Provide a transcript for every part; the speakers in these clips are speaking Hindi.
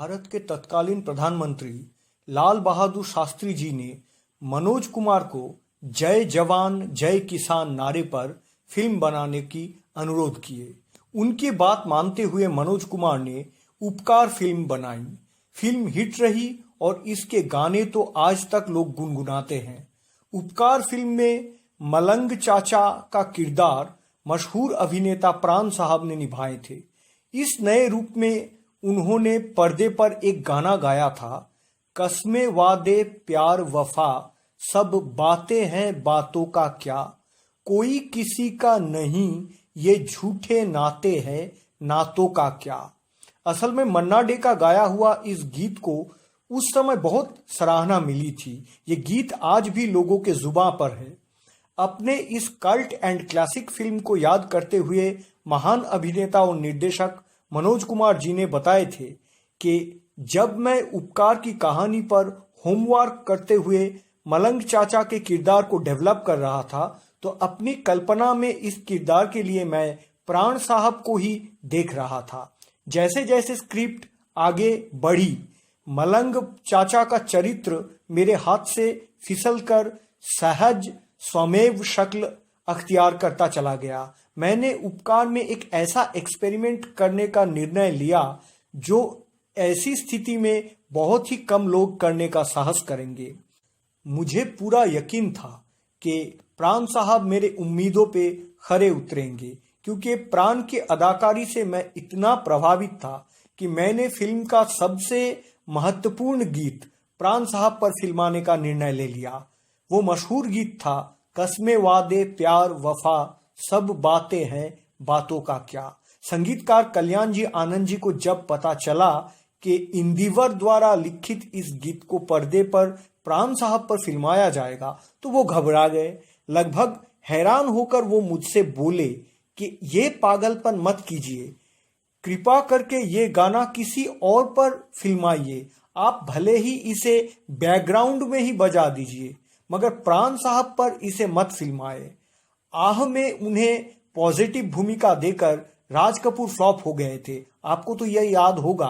भारत के तत्कालीन प्रधानमंत्री लाल बहादुर शास्त्री जी ने मनोज कुमार को जय जवान जय किसान नारे पर फिल्म बनाने की अनुरोध किए। उनकी बात मानते हुए मनोज कुमार ने उपकार फिल्म बनाई। फिल्म हिट रही और इसके गाने तो आज तक लोग गुनगुनाते हैं। उपकार फिल्म में मलंग चाचा का किरदार मशहूर अभिनेता प्राण साहब ने निभाए थे। इस नए रूप में उन्होंने पर्दे पर एक गाना गाया था, कसमे वादे प्यार वफा सब बातें हैं बातों का क्या, कोई किसी का नहीं ये झूठे नाते हैं नातों का क्या। असल में मन्ना डे का गाया हुआ इस गीत को उस समय बहुत सराहना मिली थी। ये गीत आज भी लोगों के जुबां पर है। अपने इस कल्ट एंड क्लासिक फिल्म को याद करते हुए महान अभिनेता और निर्देशक मनोज कुमार जी ने बताए थे कि जब मैं उपकार की कहानी पर होमवर्क करते हुए मलंग चाचा के किरदार को डेवलप कर रहा था तो अपनी कल्पना में इस किरदार के लिए मैं प्राण साहब को ही देख रहा था। जैसे जैसे स्क्रिप्ट आगे बढ़ी, मलंग चाचा का चरित्र मेरे हाथ से फिसलकर सहज स्वमेव शक्ल अख्तियार करता चला गया। मैंने उपकार में एक ऐसा एक्सपेरिमेंट करने का निर्णय लिया जो ऐसी स्थिति में बहुत ही कम लोग करने का साहस करेंगे। मुझे पूरा यकीन था कि प्राण साहब मेरे उम्मीदों पे खरे उतरेंगे, क्योंकि प्राण की अदाकारी से मैं इतना प्रभावित था कि मैंने फिल्म का सबसे महत्वपूर्ण गीत प्राण साहब पर फिल्माने का निर्णय ले लिया। वो मशहूर गीत था, कसमे वादे प्यार वफा सब बातें हैं बातों का क्या। संगीतकार कल्याण जी आनंद जी को जब पता चला कि इंदिवर द्वारा लिखित इस गीत को पर्दे पर प्राण साहब पर फिल्माया जाएगा तो वो घबरा गए। लगभग हैरान होकर वो मुझसे बोले कि ये पागलपन मत कीजिए, कृपा करके ये गाना किसी और पर फिल्माइए। आप भले ही इसे बैकग्राउंड में ही बजा दीजिए, मगर प्राण साहब पर इसे मत फिल्माए। आह में उन्हें पॉजिटिव भूमिका देकर राज कपूर फ्लॉप हो गए थे, आपको तो यह याद होगा।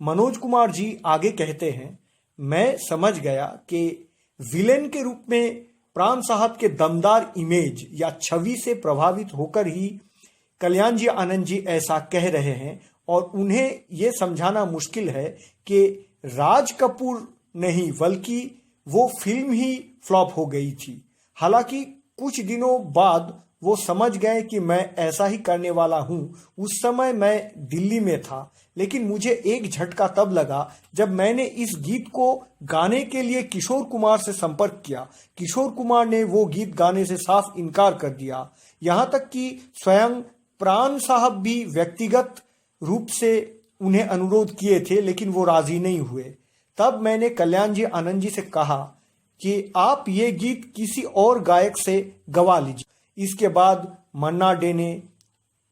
मनोज कुमार जी आगे कहते हैं, मैं समझ गया कि विलेन के रूप में प्राण साहब के दमदार इमेज या छवि से प्रभावित होकर ही कल्याण जी आनंद जी ऐसा कह रहे हैं, और उन्हें यह समझाना मुश्किल है कि राज कपूर नहीं बल्कि वो फिल्म ही फ्लॉप हो गई थी। हालांकि कुछ दिनों बाद वो समझ गए कि मैं ऐसा ही करने वाला हूं। उस समय मैं दिल्ली में था, लेकिन मुझे एक झटका तब लगा जब मैंने इस गीत को गाने के लिए किशोर कुमार से संपर्क किया। किशोर कुमार ने वो गीत गाने से साफ इनकार कर दिया। यहां तक कि स्वयं प्राण साहब भी व्यक्तिगत रूप से उन्हें अनुरोध किए थे, लेकिन वो राजी नहीं हुए। तब मैंने कल्याण जी आनंद जी से कहा कि आप ये गीत किसी और गायक से गवा लीजिए। इसके बाद मन्ना डे ने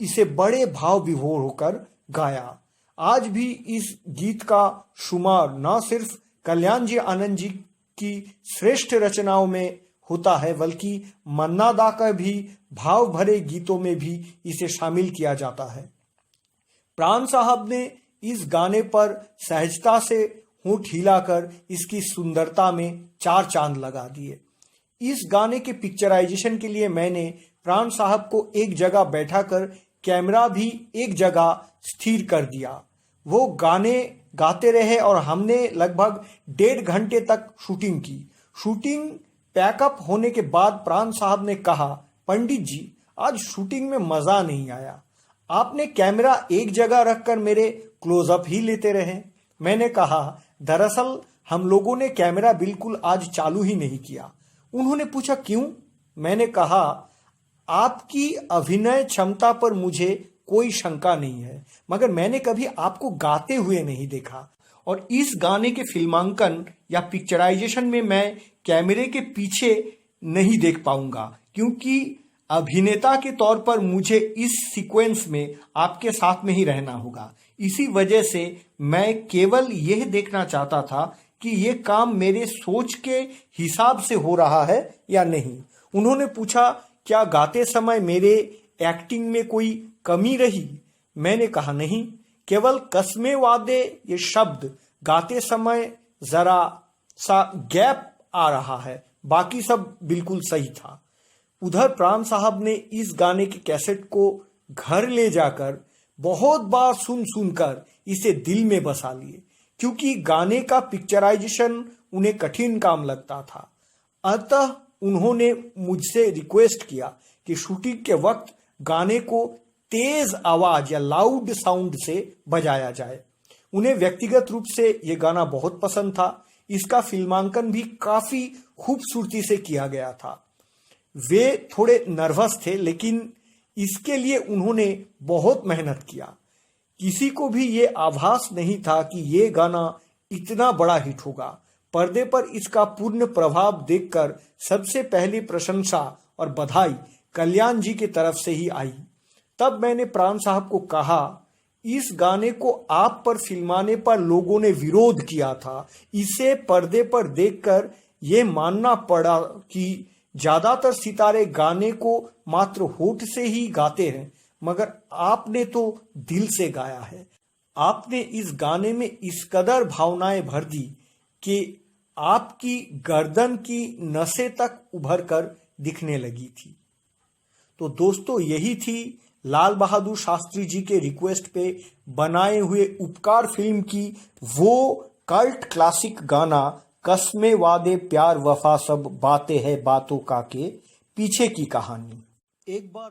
इसे बड़े भाव विभोर होकर गाया। आज भी इस गीत का शुमार न सिर्फ कल्याण जी आनंद जी की श्रेष्ठ रचनाओं में होता है, बल्कि मन्ना दा का भी भाव भरे गीतों में भी इसे शामिल किया जाता है। प्राण साहब ने इस गाने पर सहजता से होंठ हिलाकर इसकी सुंदरता में चार चांद लगा दिए। इस गाने के पिक्चराइजेशन के लिए मैंने प्राण साहब को एक जगह बैठाकर कैमरा भी एक जगह स्थिर कर दिया। वो गाने गाते रहे और हमने लगभग 1.5 घंटे तक शूटिंग की। शूटिंग पैकअप होने के बाद प्राण साहब ने कहा, पंडित जी आज शूटिंग में मजा नहीं आया, आपने कैमरा एक जगह रखकर मेरे क्लोजअप ही लेते रहे। मैंने कहा, दरअसल हम लोगों ने कैमरा बिल्कुल आज चालू ही नहीं किया। उन्होंने पूछा क्यों? मैंने कहा, आपकी अभिनय क्षमता पर मुझे कोई शंका नहीं है, मगर मैंने कभी आपको गाते हुए नहीं देखा, और इस गाने के फिल्मांकन या पिक्चराइजेशन में मैं कैमरे के पीछे नहीं देख पाऊंगा, क्योंकि अभिनेता के तौर पर मुझे इस सीक्वेंस में आपके साथ में ही रहना होगा। इसी वजह से मैं केवल यह देखना चाहता था कि यह काम मेरे सोच के हिसाब से हो रहा है या नहीं। उन्होंने पूछा, क्या गाते समय मेरे एक्टिंग में कोई कमी रही? मैंने कहा नहीं, केवल कस्मे वादे ये शब्द गाते समय जरा सा गैप आ रहा है, बाकी सब बिल्कुल सही था। उधर प्राण साहब ने इस गाने के कैसेट को घर ले जाकर बहुत बार सुन सुनकर इसे दिल में बसा लिए, क्योंकि गाने का पिक्चराइजेशन उन्हें कठिन काम लगता था। अतः उन्होंने मुझसे रिक्वेस्ट किया कि शूटिंग के वक्त गाने को तेज आवाज या लाउड साउंड से बजाया जाए। उन्हें व्यक्तिगत रूप से यह गाना बहुत पसंद था। इसका फिल्मांकन भी काफी खूबसूरती से किया गया था। वे थोड़े नर्वस थे, लेकिन इसके लिए उन्होंने बहुत मेहनत किया। किसी को भी ये आभास नहीं था कि ये गाना इतना बड़ा हिट होगा। पर्दे पर इसका पूर्ण प्रभाव देखकर सबसे पहली प्रशंसा और बधाई कल्याण जी की तरफ से ही आई। तब मैंने प्राण साहब को कहा, इस गाने को आप पर फिल्माने पर लोगों ने विरोध किया था। इसे पर्दे पर देखकर ये मानना पड़ा कि ज्यादातर सितारे गाने को मात्र होठ से ही गाते हैं, मगर आपने तो दिल से गाया है। आपने इस गाने में इस कदर भावनाएं भर दी कि आपकी गर्दन की नसें तक उभर कर दिखने लगी थी। तो दोस्तों, यही थी लाल बहादुर शास्त्री जी के रिक्वेस्ट पे बनाए हुए उपकार फिल्म की वो कल्ट क्लासिक गाना कस्मे वादे प्यार वफा सब बातें है बातों का के पीछे की कहानी। एक बार